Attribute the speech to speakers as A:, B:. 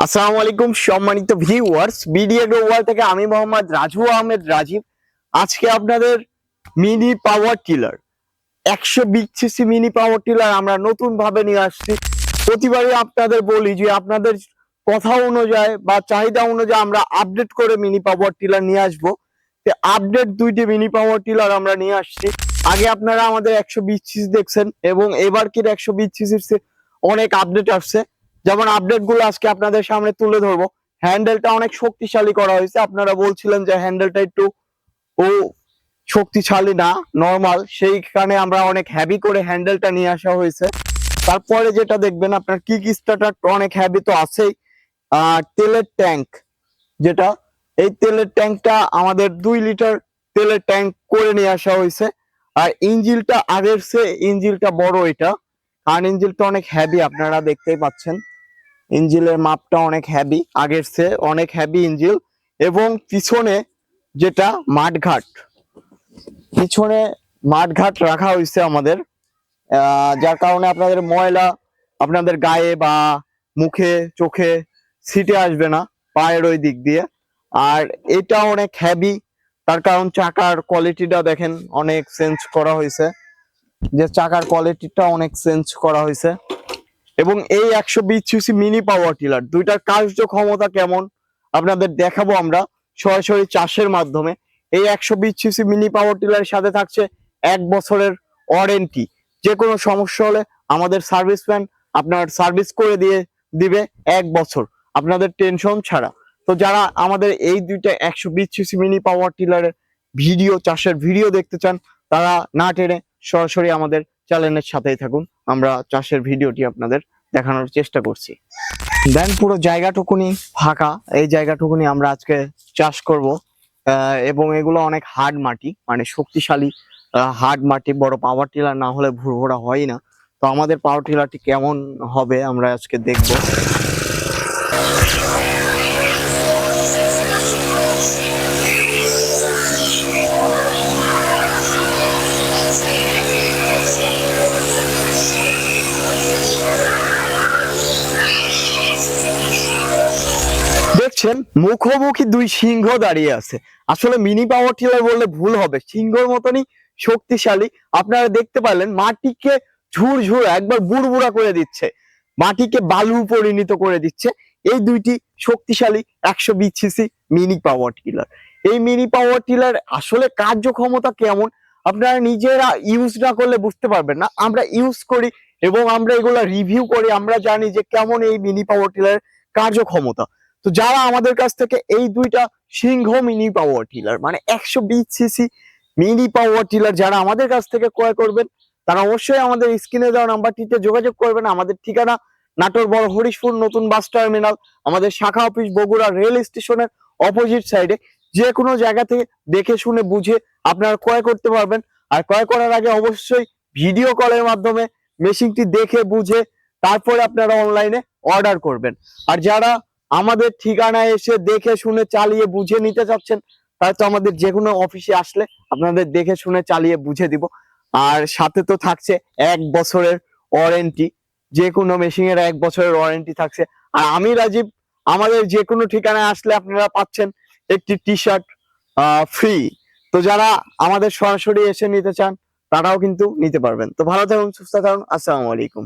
A: আসসালামু আলাইকুম সম্মানিত ভিউয়ার্স, বিডিএ গ্লোবাল থেকে আমি মোহাম্মদ রাজু আহমেদ রাজীব। আজকে আপনাদের mini power tiller 120 CC mini power tiller আমরা নতুন ভাবে নিয়ে আসছি। প্রতিবারই আপনাদের বলি যে আপনাদের কথা অনুযায়ী বা চাহিদা অনুযায়ী আমরা আপডেট করে মিনি পাওয়ার টিলার নিয়ে আসবো। আপডেট দুইটি মিনি পাওয়ার টিলার আমরা নিয়ে আসছি। আগে আপনারা আমাদের 120 সিসি দেখছেন এবং এবার কি 120 সিসি অনেক আপডেট আসছে। যেমন আপডেট গুলো আজকে আপনাদের সামনে তুলে ধরবো। হ্যান্ডেলটা অনেক শক্তিশালী করা হয়েছে। আপনারা বলছিলেন যে হ্যান্ডেলটা একটু ও শক্তিশালী না, নরমাল, সেইখানে আমরা অনেক হেভি করে হ্যান্ডেলটা নিয়ে আসা হয়েছে। তারপরে যেটা দেখবেন আপনার কিক স্টার্টার অনেক হেভি তো আছেই। তেলের ট্যাঙ্ক, যেটা এই তেলের ট্যাঙ্কটা আমাদের 2 লিটার তেলের ট্যাঙ্ক করে নিয়ে আসা হয়েছে। আর ইঞ্জিলটা আগের চেয়ে ইঞ্জিলটা বড় এটা, কারণ ইঞ্জিলটা অনেক হেভি, আপনারা দেখতেই পাচ্ছেন ইঞ্জিলের মাপটা অনেক হেভি, আগের চেয়ে অনেক হেভি ইঞ্জিল। এবং পিছনে যেটা পিছনে মাঠঘাট রাখা হয়েছে আমাদের, যার কারণে আপনাদের ময়লা আপনাদের গায়ে বা মুখে চোখে ছিটে আসবে না পায়ের ওই দিক দিয়ে। আর এটা অনেক হেভি, তার কারণ চাকার কোয়ালিটিটা দেখেন অনেক চেঞ্জ করা হয়েছে, যে চাকার কোয়ালিটিটা অনেক চেঞ্জ করা হয়েছে। এবং এই 120 সিসি মিনি পাওয়ার টিলার দুইটার কার্যক্ষমতা কেমন আপনাদের দেখাবো আমরা সরাসরি চাষের মাধ্যমে। এই 120 সিসি মিনি পাওয়ার টিলারের সাথে থাকছে 1 বছরের ওয়ারেন্টি। যে কোনো সমস্যা হলে আমাদের সার্ভিস ম্যান আপনার সার্ভিস করে দিবে 1 বছর, আপনাদের টেনশন ছাড়া। তো যারা আমাদের এই দুইটা 120 সিসি মিনি পাওয়ার টিলারের চাষের ভিডিও দেখতে চান, তারা না টেনে সরাসরি আমাদের চ্যানেলের সাথেই থাকুন। আমরা চাষের ভিডিওটি আপনাদের দেখানোর চেষ্টা করছি। দেন পুরো জায়গাটুকুনি ফাঁকা, এই জায়গাটুকুনি আমরা আজকে চাষ করব। এবং এগুলো অনেক হার্ড মাটি, মানে শক্তিশালী হার্ড মাটি। বড় পাওয়ার টিলার না হলে ভুরভোরা হয় না। তো আমাদের পাওয়ার টিলারটি কেমন হবে আমরা আজকে দেখব। দেখছেন মুখোমুখি দুই সিংহ দাঁড়িয়ে আছে। আসলে মিনি পাওয়ার টিলার বললে ভুল হবে, সিংহর মতনই শক্তিশালী। আপনারা দেখতে পারলেন মাটিকে ঝুরঝুর একবার বুড়বুড়া করে দিচ্ছে, মাটিকে বালু পরিণত করে দিচ্ছে এই দুইটি শক্তিশালী 120 সিসি মিনি পাওয়ার টিলার। এই মিনি পাওয়ার টিলার আসলে কার্যক্ষমতা কেমন আপনারা নিজেরা ইউজ না করলে বুঝতে পারবেন না। আমরা ইউজ করি এবং আমরা এগুলা রিভিউ করি, আমরা জানি যে কেমন এই মিনি পাওয়ার টিলারের কার্যক্ষমতা। তো যারা আমাদের কাছ থেকে এই দুইটা সিংহ মিনি পাওয়ার টিলার মানে 120 সিসি মিনি পাওয়ার টিলার যারা আমাদের কাছ থেকে ক্রয় করবেন, তারা অবশ্যই আমাদের স্ক্রিনে দেওয়া নাম্বারটিতে যোগাযোগ করবেন। আমাদের ঠিকানা নাটোর বড় হরিশপুর নতুন বাস টার্মিনাল, আমাদের শাখা অফিস বগুড়া রেল স্টেশনের অপোজিট সাইডে। যে কোনো জায়গা থেকে দেখে শুনে বুঝে আপনারা ক্রয় করতে পারবেন। আর ক্রয় করার আগে অবশ্যই ভিডিও কলের মাধ্যমে মেশিনটি দেখে বুঝে তারপরে আপনারা অনলাইনে অর্ডার করবেন। আর যারা আমাদের ঠিকানায় এসে দেখে শুনে চালিয়ে বুঝে নিতে চাচ্ছেন, তাহলে তো আমাদের যে কোনো অফিসে আসলে আপনাদের দেখে শুনে চালিয়ে বুঝে দিব। আর সাথে তো থাকছে 1 বছরের ওয়ারেন্টি, যে কোনো মেশিনের 1 বছরের ওয়ারেন্টি থাকছে। আর আমি রাজীব, আমাদের যে কোনো ঠিকানায় আসলে আপনারা পাচ্ছেন একটি টি শার্ট ফ্রি। তো যারা আমাদের সরাসরি এসে নিতে চান তারাও কিন্তু নিতে পারবেন। তো ভালো থাকুন, সুস্থ থাকুন, আসসালামু আলাইকুম।